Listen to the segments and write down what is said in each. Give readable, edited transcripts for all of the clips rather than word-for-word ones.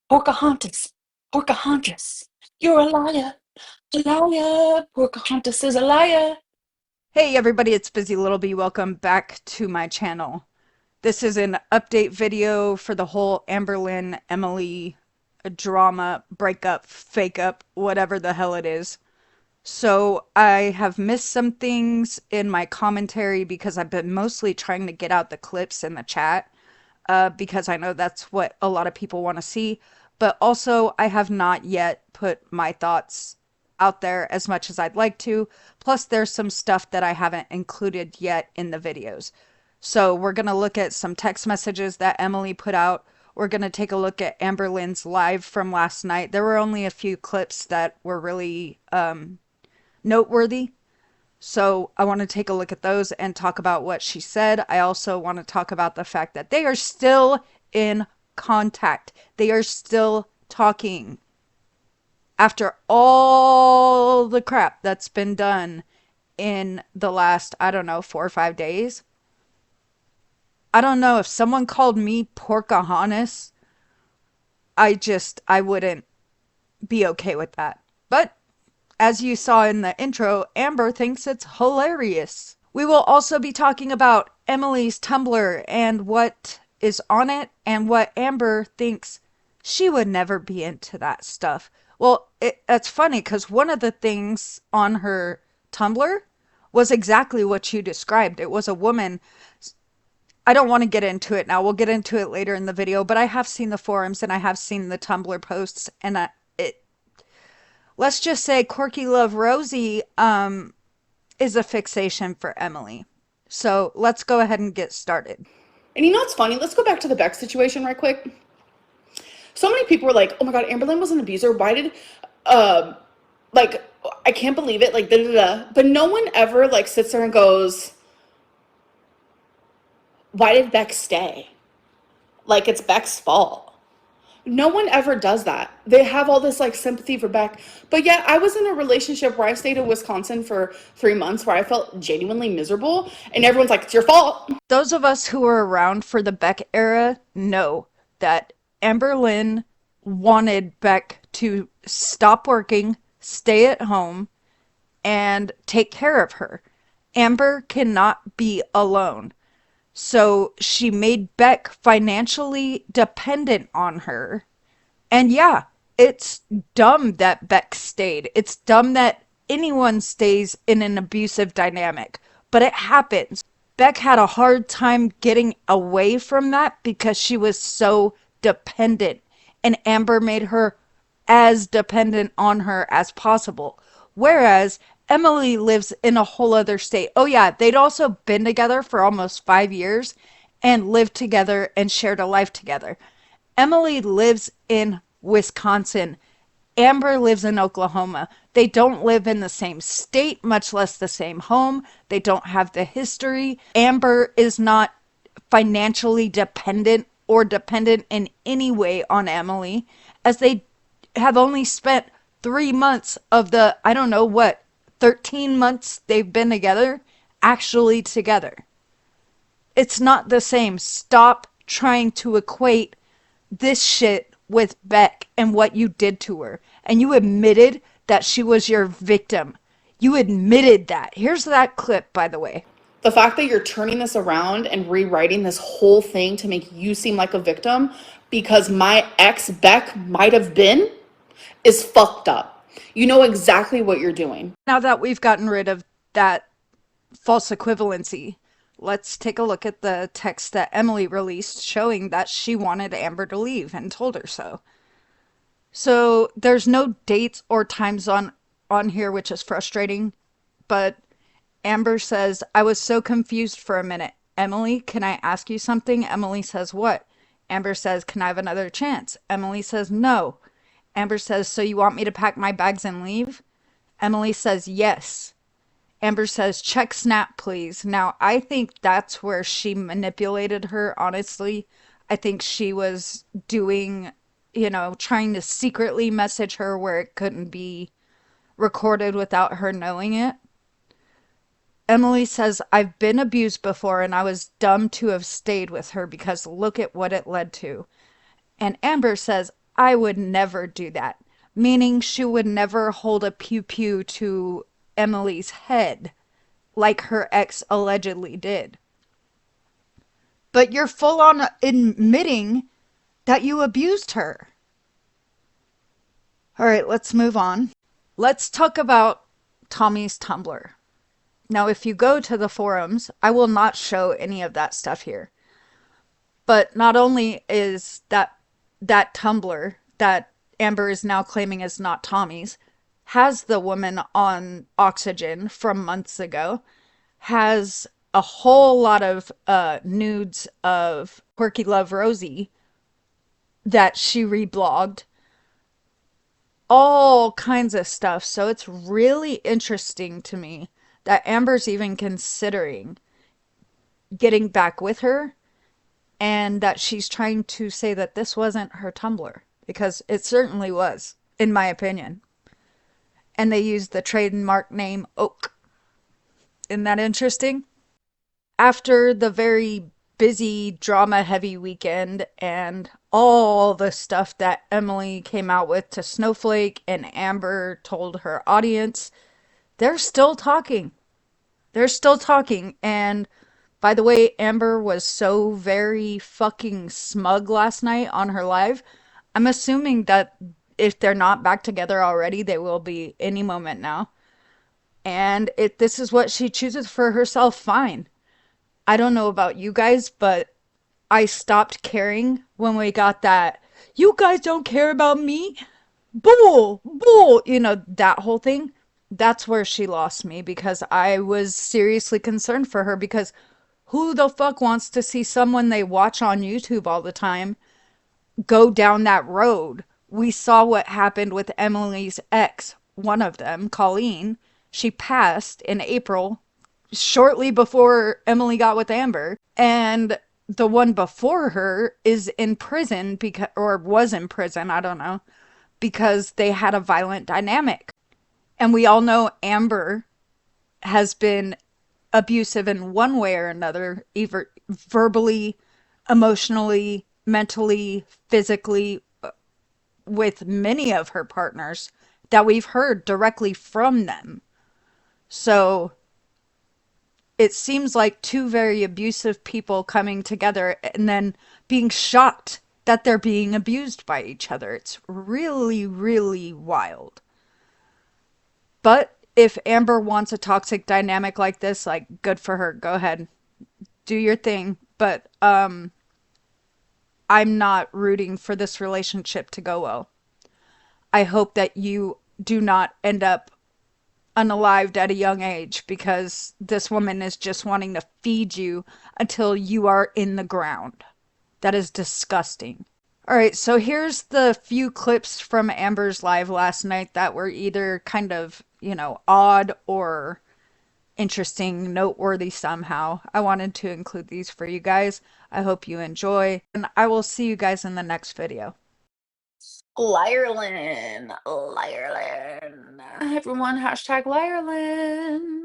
Pocahontas, Pocahontas, you're a liar. Pocahontas is a liar. Hey everybody, it's Busy Little Bee. Welcome back to my channel. This is an update video for the whole Amberlynn Emily drama, breakup, fake up, whatever the hell it is. So I have missed some things in my commentary because I've been mostly trying to get out the clips in the chat, because I know that's what a lot of people want to see. But also, I have not yet put my thoughts out there as much as I'd like to. Plus, there's some stuff that I haven't included yet in the videos. So, we're going to look at some text messages that Emily put out. We're going to take a look at Amberlynn's live from last night. There were only a few clips that were really noteworthy. So I want to take a look at those and talk about what she said. I also want to talk about the fact that they are still in contact. They are still talking after all the crap that's been done in the last, I don't know, 4 or 5 days. I don't know if someone called me Porkahontas, I wouldn't be okay with that. But as you saw in the intro, Amber thinks it's hilarious. We will also be talking about Emily's Tumblr and what is on it and what Amber thinks she would never be into that stuff. Well, that's funny because one of the things on her Tumblr was exactly what you described. It was a woman. I don't want to get into it now. We'll get into it later in the video, but I have seen the forums and I have seen the Tumblr posts, and it let's just say Corky Love Rosie is a fixation for Emily. So let's go ahead and get started. And you know what's funny? Let's go back to the Beck situation right quick. So many people were like, "Oh my God, Amberlynn was an abuser. Why did, uh, like, I can't believe it." Like, da da da. But no one ever like sits there and goes, "Why did Beck stay?" Like it's Beck's fault. No one ever does that. They have all this like sympathy for Beck. But yet I was in a relationship where I stayed in Wisconsin for 3 months where I felt genuinely miserable and everyone's like, it's your fault. Those of us who were around for the Beck era know that Amberlynn wanted Beck to stop working, stay at home, and take care of her. Amber cannot be alone. So she made Beck financially dependent on her. And yeah, it's dumb that Beck stayed. It's dumb that anyone stays in an abusive dynamic, but it happens. Beck had a hard time getting away from that because she was so dependent, and Amber made her as dependent on her as possible. Whereas Emily lives in a whole other state. Oh, yeah, they'd also been together for almost 5 years and lived together and shared a life together. Emily lives in Wisconsin. Amber lives in Oklahoma. They don't live in the same state, much less the same home. They don't have the history. Amber is not financially dependent or dependent in any way on Emily, as they have only spent 3 months of the, I don't know what, 13 months they've been together, actually together. It's not the same. Stop trying to equate this shit with Beck and what you did to her. And you admitted that she was your victim. You admitted that. Here's that clip, by the way. The fact that you're turning this around and rewriting this whole thing to make you seem like a victim because my ex Beck might have been is fucked up. You know exactly what you're doing. Now that we've gotten rid of that false equivalency, let's take a look at the text that Emily released showing that she wanted Amber to leave and told her so. So there's no dates or times on here, which is frustrating, but Amber says, I was so confused for a minute. Emily, can I ask you something? Emily says, what? Amber says, can I have another chance? Emily says, no. Amber says, so you want me to pack my bags and leave? Emily says, yes. Amber says, check Snap, please. Now, I think that's where she manipulated her, honestly. I think she was doing, trying to secretly message her where it couldn't be recorded without her knowing it. Emily says, I've been abused before and I was dumb to have stayed with her because look at what it led to. And Amber says, I would never do that. Meaning she would never hold a pew pew to Emily's head like her ex allegedly did. But you're full on admitting that you abused her. All right, let's move on. Let's talk about Tommy's Tumblr. Now, if you go to the forums, I will not show any of that stuff here. But not only is that Tumblr that Amber is now claiming is not Tommy's, has the woman on oxygen from months ago, has a whole lot of nudes of Quirky Love Rosie that she reblogged, all kinds of stuff. So it's really interesting to me that Amber's even considering getting back with her and that she's trying to say that this wasn't her Tumblr because it certainly was, in my opinion. And they used the trademark name Oak. Isn't that interesting? After the very busy, drama heavy weekend and all the stuff that Emily came out with to Snowflake and Amber told her audience, they're still talking. They're still talking. And by the way, Amber was so very fucking smug last night on her live. I'm assuming that if they're not back together already, they will be any moment now. And if this is what she chooses for herself, fine. I don't know about you guys, but I stopped caring when we got that. You guys don't care about me? Bull, bull, that whole thing. That's where she lost me because I was seriously concerned for her because who the fuck wants to see someone they watch on YouTube all the time go down that road? We saw what happened with Emily's ex, one of them, Colleen. She passed in April, shortly before Emily got with Amber. And the one before her is in prison because, or was in prison, I don't know, because they had a violent dynamic. And we all know Amber has been abusive in one way or another, either verbally, emotionally, mentally, physically, with many of her partners that we've heard directly from them. So it seems like two very abusive people coming together and then being shocked that they're being abused by each other. It's really, really wild. But if Amber wants a toxic dynamic like this, like, good for her. Go ahead. Do your thing. But I'm not rooting for this relationship to go well. I hope that you do not end up unalived at a young age because this woman is just wanting to feed you until you are in the ground. That is disgusting. All right, so here's the few clips from Amber's live last night that were either kind of, odd or interesting, noteworthy somehow. I wanted to include these for you guys. I hope you enjoy, and I will see you guys in the next video. Liarland, Liarland. Everyone, hashtag Liarland.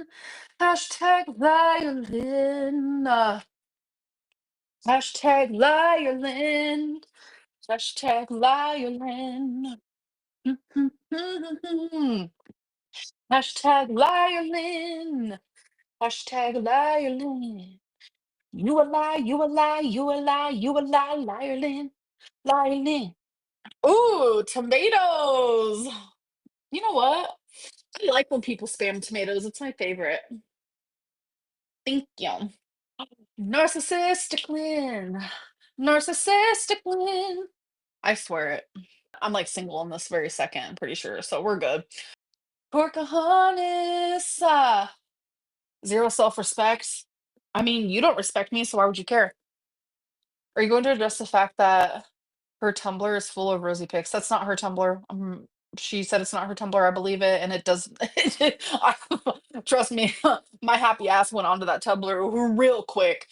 Hashtag Liarland. Hashtag Liarland. Hashtag Liarland. Hashtag Liarland. Hashtag Liarland. You a lie, you a lie, you a lie, you a lie, Liarland. Liarland. Ooh, tomatoes. You know what? I like when people spam tomatoes. It's my favorite. Thank you. Narcissistic win. Narcissistic win. I swear it. I'm like single in this very second, I'm pretty sure. So we're good. Pocahontas. Zero self-respect. I mean, you don't respect me, so why would you care? Are you going to address the fact that her Tumblr is full of rosy pics? That's not her Tumblr. She said it's not her Tumblr. I believe it, and it does. Trust me, my happy ass went onto that Tumblr real quick.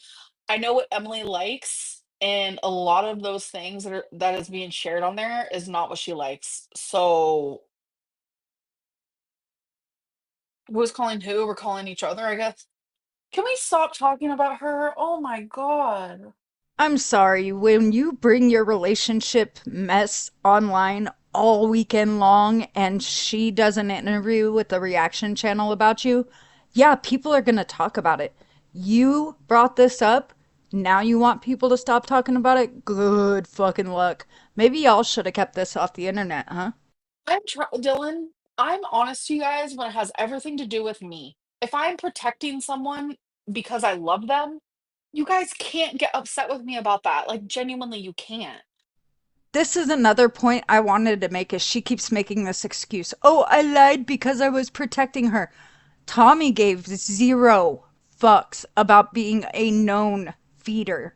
I know what Emily likes, and a lot of those things that is being shared on there is not what she likes. So who's calling who? We're calling each other, I guess. Can we stop talking about her? Oh my god. I'm sorry, when you bring your relationship mess online all weekend long and she does an interview with the reaction channel about you, yeah, people are gonna talk about it. You brought this up. Now you want people to stop talking about it? Good fucking luck. Maybe y'all should have kept this off the internet, huh? Dylan, I'm honest to you guys when it has everything to do with me. If I'm protecting someone because I love them, you guys can't get upset with me about that. Like, genuinely, you can't. This is another point I wanted to make is she keeps making this excuse. Oh, I lied because I was protecting her. Tommy gave zero fucks about being a known feeder.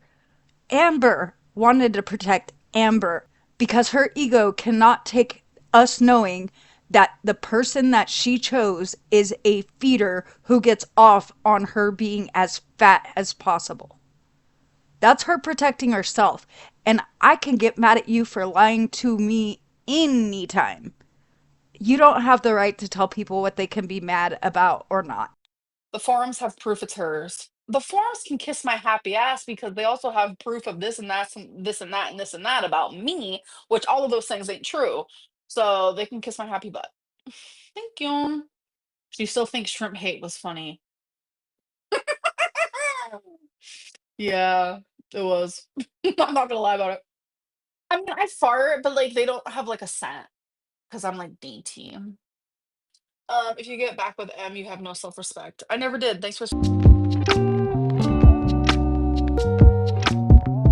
Amber wanted to protect Amber because her ego cannot take us knowing that the person that she chose is a feeder who gets off on her being as fat as possible. That's her protecting herself. And I can get mad at you for lying to me anytime. You don't have the right to tell people what they can be mad about or not. The forums have proof it's hers. The forums can kiss my happy ass because they also have proof of this and that and this and that and this and that about me, which all of those things ain't true. So they can kiss my happy butt. Thank you. She still thinks shrimp hate was funny. Yeah, it was. I'm not gonna lie about it. I mean, I fart, but like they don't have like a scent because I'm like dainty. If you get back with M, you have no self-respect. I never did. Thanks for